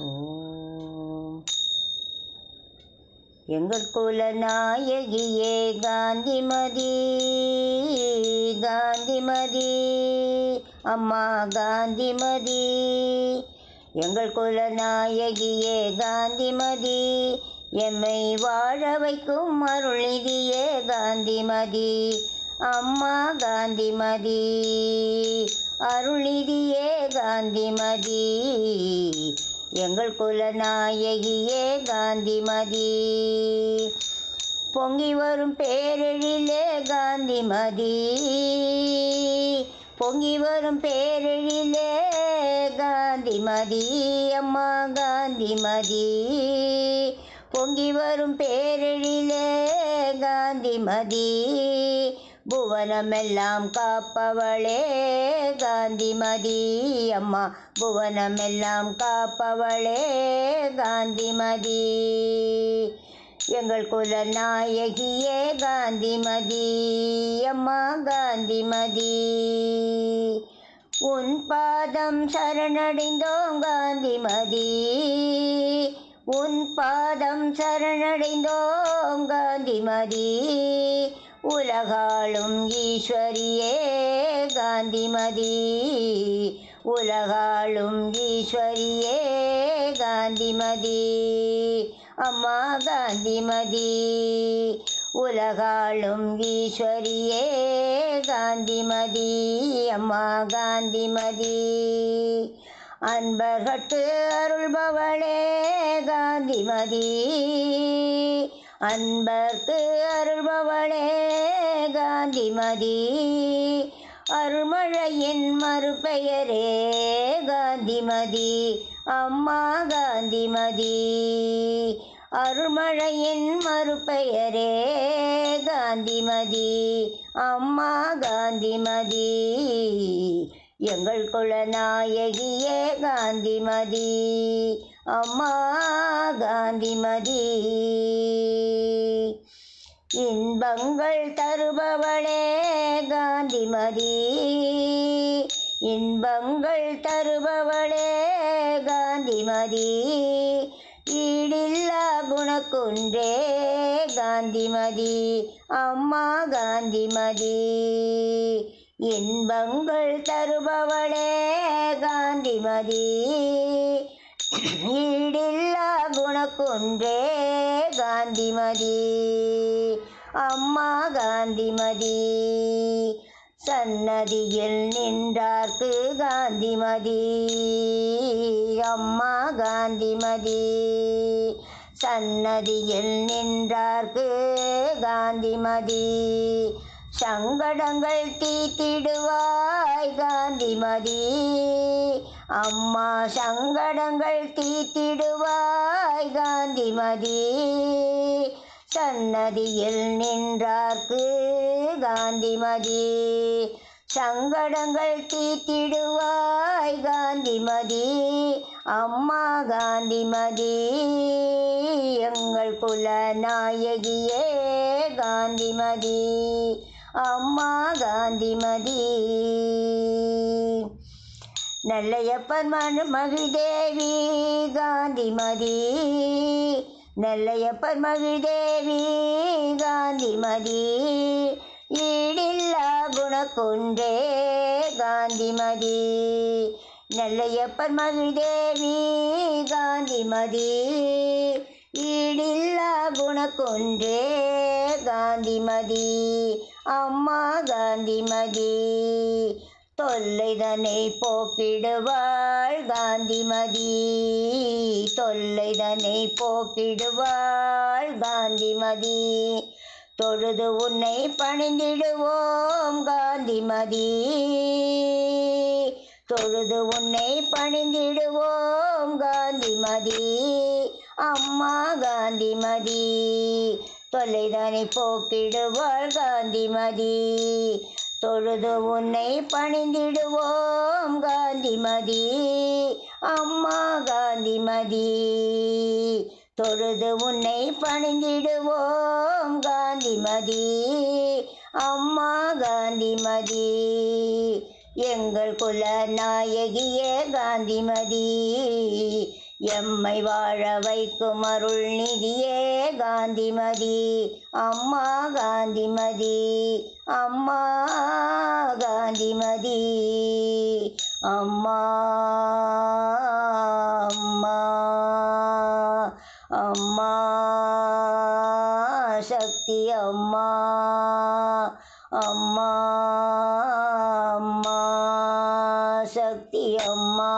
ஓம். எங்கள் குல நாயகியே காந்திமதி, காந்திமதி, அம்மா காந்திமதி. எங்கள் குல நாயகியே காந்திமதி, எம்மை வாழ வைக்கும் அருள்நிதியே காந்திமதி, அம்மா காந்திமதி, அருள்நிதியே காந்திமதி. எங்கள் குல நாயகியே காந்திமதி, பொங்கி வரும் பேரெழிலே காந்திமதி, பொங்கி வரும் பேரெழிலே காந்திமதி, அம்மா காந்திமதி, பொங்கி வரும் பேரெழிலே காந்திமதி. புவனமெல்லாம் காப்பவளே காந்திமதி, அம்மா புவனமெல்லாம் காப்பவளே காந்திமதி. எங்கள் குல நாயகியே காந்திமதி, அம்மா காந்திமதி. உன் பாதம் சரணடைந்தோம் காந்திமதி, உன் பாதம் சரணடைந்தோம் காந்திமதி. உலகாளும் ஈஸ்வரியே காந்திமதி, உலகாளும் ஈஸ்வரியே காந்திமதி, அம்மா காந்திமதி. உலகாளும் ஈஸ்வரியே காந்திமதி, அம்மா காந்திமதி. அன்பர்கட்கு அருள்பவளே காந்திமதி, அன்பர்க்கு அருள்பவளே காந்திமதி. அருள்மழையின் மறுபெயரே காந்திமதி, அம்மா காந்திமதி. அருள்மழையின் மறுபெயரே காந்திமதி, அம்மா காந்திமதி. எங்கள் குல நாயகியே காந்திமதி, அம்மா காந்திமதி. இன்பங்கள் தருபவளே காந்திமதி, இன்பங்கள் தருபவளே காந்திமதி. ஈடில்லா குணக்குன்றே காந்திமதி, அம்மா காந்திமதி. இன்பங்கள் தருபவளே காந்திமதி, ஈடில்லா குணக்குன்றே காந்திமதி, அம்மா காந்திமதி. சன்னதியில் நின்றார்க்கு காந்திமதி, அம்மா காந்திமதி. சன்னதியில் நின்றார்க்கு காந்திமதி. சங்கடங்கள் தீத்திடுவாய் காந்திமதி, அம்மா சங்கடங்கள் தீத்திடுவாய் காந்திமதி. சன்னதியில் நின்றார்க்கு காந்திமதி. சங்கடங்கள் தீத்திடுவாய் காந்திமதி, அம்மா காந்திமதி. எங்கள் குல நாயகியே காந்திமதி, அம்மா காந்திமதி. நெல்லையப்பர் மகிழ்தேவி காந்திமதி, நெல்லையப்பர் மகிழ்தேவி காந்திமதி. ஈடில்லா குணக்குன்றே காந்திமதி, நெல்லையப்பர் மகிழ்தேவி காந்திமதி. ஈடில்லா குணக்குன்றே காந்திமதி, அம்மா காந்திமதி. தொல்லைதனை போக்கிடுவாள் காந்திமதி, தொல்லைதனை போக்கிடுவாள் காந்திமதி. தொழுது உன்னை பணிந்திடுவோம் காந்திமதி, தொழுது உன்னை பணிந்திடுவோம் காந்திமதி, அம்மா காந்திமதி. தொல்லைதனை போக்கிடுவாள் காந்திமதி, தொழுது உன்னை பணிந்திடுவோம் காந்திமதி, அம்மா காந்திமதி. தொழுது உன்னை பணிந்திடுவோம் காந்திமதி, அம்மா காந்திமதி. எங்கள் குல நாயகியே காந்திமதி, எம்மை வாழ வைக்கும் அருள் நிதியே காந்திமதி, அம்மா காந்திமதி, அம்மா காந்திமதி, அம்மா அம்மா அம்மா சக்தி அம்மா, அம்மா அம்மா சக்தி அம்மா.